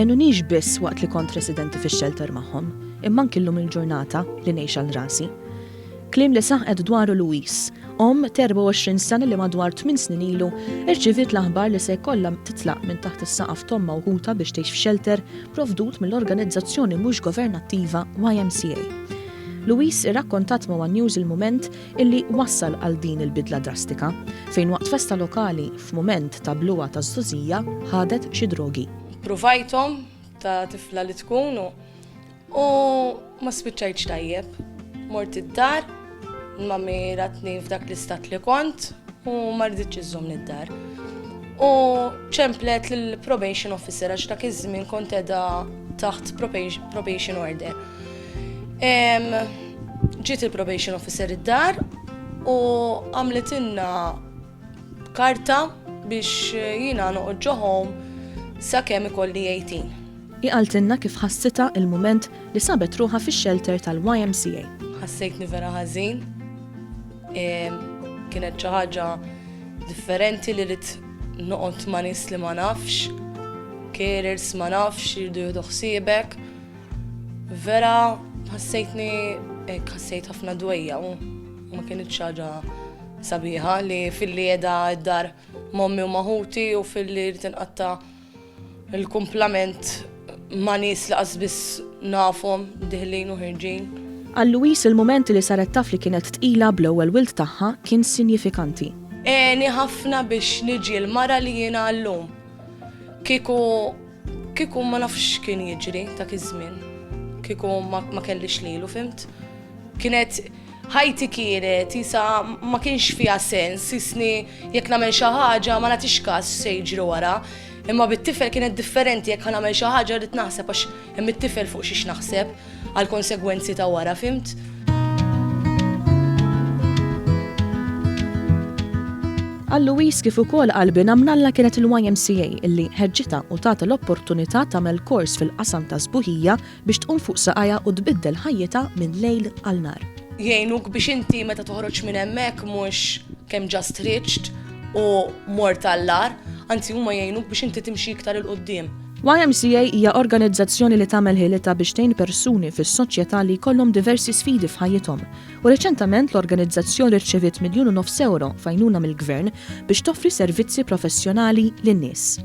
M'għenunix biss waqt li kont residenti fix-xelter magħhom, imma anke llum il-ġurnata li ngħix għal rasi. Kliem li saħqet dwaru Louise, ta' 24 sena li madwar 8 snin ilu irċiviet l-aħbar li se jkollha titlaq minn taħt is-saqaf tomma mewħuta biex tgħix f'xelter provdut mill-organizzazzjoni mhux governattiva YMCA. Louise irrakkontat ma' News il-mument illi wassal għal din il-bidla drastika, fejn waqt festa lokali f'mument ta' bluwa taż-żgħażija ħadet xi drogi. Provajthom ta' tifla li tkun u ma spiċċajtx tajjeb. Mort id-dar, mammi ratni f'dak l-istat li kont u ma rriditx iżżomm id-dar. U ċemplet lill-probation officer għax dak iż-żmien kont qiegħda taħt probation order. Ġiet il-probation officer id-dar u għamletilna karta biex jiena noqgħod ġo home sakemm ikolli 18. Iqaltilna kif ħassitha il-mument li sabet ruħha fix-xelter tal-YMCA. Ħassejtni vera ħażin. Kienet xi ħaġa differenti li rid noqgħod ma' nies li ma nafx, carers ma nafx, jridu jieħdu ħsiebek. Vera ħassejt ħafna dwejja u ma kienitx xi ħaġa sabiħa li filli qiegħda d-dar mommi u maħuti u filli rid inqatta' il-kumplament ma' nies li qasbis nafhom diħlin u ħirġin. Għal Louise il-mument li saret taf li kienet tqila bl-ewwel wild tagħha kien sinifikanti. Eni ħafna biex niġi l-mara li jiena llum. Kieku ma nafx kien jiġri dak iż-żmien. Kieku ma kellix lilu, fimt? Kienet ħajti kienet isa ma kienx fiha sens, isni jekk nagħmel xi ħaġa ma nagħtix każ se jiġri wara. Imma bit-tifel kienet differenti jekk nagħmel xi ħaġa rrid naħseb għax hemm it-tifel fuq xiex naħseb għal konsegwenzi ta' wara, fimt? Għal Louise kif ukoll qalbina mnalla kienet il-YMCA illi ħeġġitha u tagħti l-opportunità tagħmel kors fil-qasam ta' sbuħija biex tqum fuq saqajja u tbiddel ħajjitha minn lejl għal nhar. Jgħinuk biex inti meta toħroġ minn hemmhekk mhux kemm just reached u mort tal-lar, anzi huma jgħinuk biex inti timxi iktar il quddiem. YMCA hija organizzazzjoni li tagħmel ħilitha biex tgħin persuni fis-soċjetà li jkollhom diversi sfidi f'ħajjithom. U reċentament l-organizzazzjoni rċeviet €1.5 miljun f'għajnuna mill-Gvern biex toffri servizzi professjonali lin-nies.